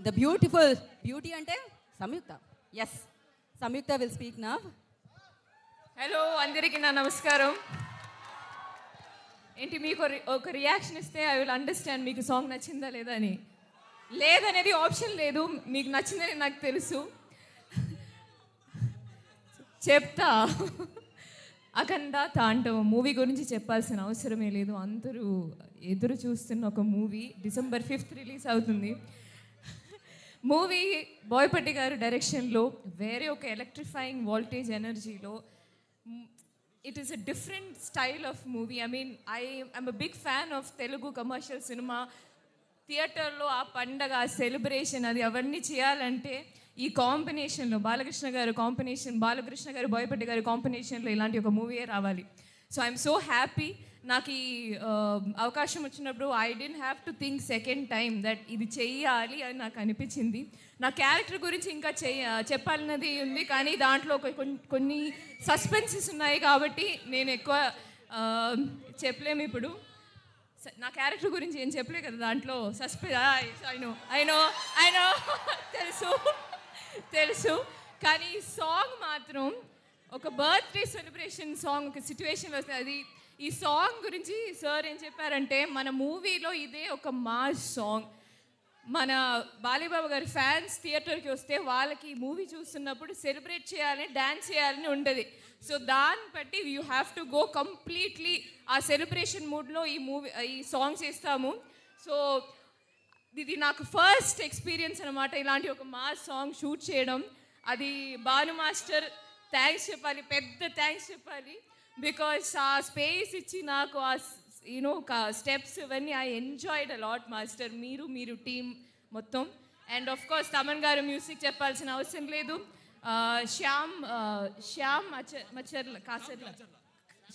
The beautiful beauty అంటే Samyuktha. Yes, Samyuktha will speak now. Hello అందరికీ నా నమస్కారం. ఏంటి మీకు ఒక రియాక్షన్ ఇస్తే ఐ విల్ అండర్స్టాండ్ మీకు సాంగ్ నచ్చిందా లేదా అని. లేదనేది ఆప్షన్ లేదు, మీకు నచ్చిందని నాకు తెలుసు. చెప్తా. అఖండ తాండవం మూవీ గురించి చెప్పాల్సిన అవసరమే లేదు, అందరూ ఎదురు చూస్తున్న ఒక మూవీ. December 5th రిలీజ్ అవుతుంది. మూవీ బోయపట్టి గారు డైరెక్షన్లో వేరే ఒక ఎలక్ట్రిఫైయింగ్ వోల్టేజ్ ఎనర్జీలో it is a different style of movie. I mean I'm a big fan of Telugu commercial cinema. థియేటర్లో ఆ పండగ, ఆ సెలబ్రేషన్, అది అవన్నీ చేయాలంటే ఈ కాంబినేషన్లో బాలకృష్ణ గారు బోయపట్టి గారి కాంబినేషన్లో ఇలాంటి ఒక మూవీయే రావాలి. So I'm so happy. నాకు ఈ అవకాశం వచ్చినప్పుడు I didn't have to think second time that ఇది చెయ్యాలి అని నాకు అనిపించింది. నా క్యారెక్టర్ గురించి ఇంకా చెప్పాలన్నది ఉంది, కానీ దాంట్లో కొన్ని సస్పెన్సెస్ ఉన్నాయి కాబట్టి నేను ఎక్కువ చెప్పలేము ఇప్పుడు. నా క్యారెక్టర్ గురించి ఏం చెప్పలే కదా దాంట్లో. ఐ నో తెలుసు. కానీ ఈ సాంగ్ మాత్రం ఒక బర్త్డే సెలబ్రేషన్ సాంగ్, ఒక సిచ్యువేషన్ వస్తుంది. అది ఈ సాంగ్ గురించి సార్ ఏం చెప్పారంటే, మన మూవీలో ఇదే ఒక మాస్ సాంగ్. మన బాలీబాబు గారి ఫ్యాన్స్ థియేటర్కి వస్తే వాళ్ళకి ఈ మూవీ చూస్తున్నప్పుడు సెలబ్రేట్ చేయాలని, డ్యాన్స్ చేయాలని ఉంటుంది. సో దాన్ని బట్టి you have to go completely ఆ సెలబ్రేషన్ మూడ్లో ఈ సాంగ్స్ వేస్తాము. సో ఇది నాకు ఫస్ట్ ఎక్స్పీరియన్స్ అనమాట, ఇలాంటి ఒక మాస్ సాంగ్ షూట్ చేయడం. అది భాను మాస్టర్ థ్యాంక్స్ చెప్పాలి, పెద్ద థ్యాంక్స్ చెప్పాలి. బికాస్ ఆ స్పేస్ ఇచ్చి నాకు ఆ స్టెప్స్ ఇవన్నీ I enjoyed a lot master, మీరు టీమ్ మొత్తం. అండ్ ఆఫ్ కోర్స్ తమన్ గారు మ్యూజిక్ చెప్పాల్సిన అవసరం లేదు.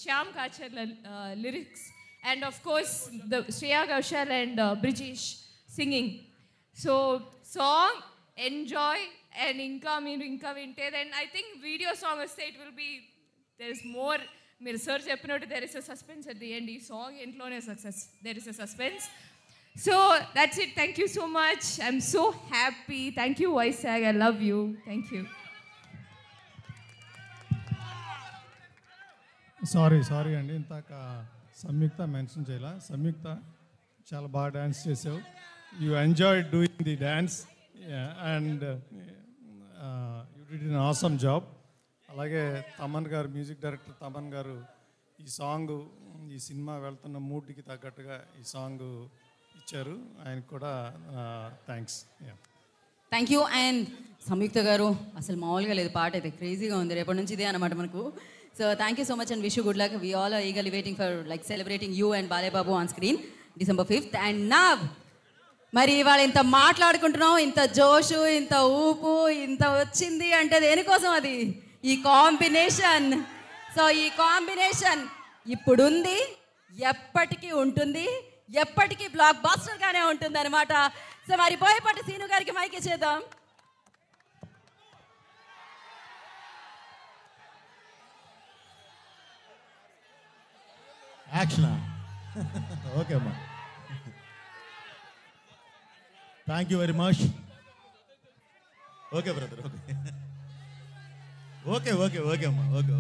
Shyam Kasarla lyrics, and of course Shreya Ghoshal and Brijesh singing. So song enjoy. And మీరు ఇంకా వింటే then I think video song వస్తే it will be there is more. మీరు సార్ చెప్పినట్టు there is a suspense at the end. ఈ సాంగ్ ఎంట్లోనే there is a suspense. So that's it. Thank you so much. I'm so happy. Thank you Vizag. I love you. Thank you. Sorry అండి, ఇంతాక సంయుక్త mention చేయాల. సంయుక్త చాలా బాగా dance చేసావు. You enjoy doing the dance and you did an awesome job. అలాగే తమన్ గారు, music director Thaman గారు ఈ సాంగ్, ఈ సినిమా వెళ్తున్న మూడ్కి తగ్గట్టుగా ఈ సాంగ్ ఇచ్చారు. ఆయనకు కూడా థ్యాంక్స్. Thank you. అండ్ సంయుక్త గారు అసలు మామూలుగా లేదు, పాట అయితే క్రేజీగా ఉంది. రేపటి నుంచి ఇదే అనమాట మనకు. So thank you so much and wish you good luck. We all are eagerly waiting for like celebrating you and Balebabu on screen December 5th. And నా మరి ఇవాళ ఇంత మాట్లాడుకుంటున్నాం, ఇంత జోషు, ఇంత ఊపు, ఇంత వచ్చింది అంటే దేనికోసం? అది ఈ కాంబినేషన్. సో ఈ కాంబినేషన్ ఇప్పుడుంది, ఎప్పటికీ ఉంటుంది, ఎప్పటికీ బ్లాక్ బాస్టర్గానే ఉంటుంది అనమాట. సో మరి బోయపాటి సీను గారికి మైక్ ఇచ్చేద్దాం. యాక్షన్. ఓకే అమ్మా, thank you very much. Okay brother, okay okay okay okay అమ్మా, ఓకే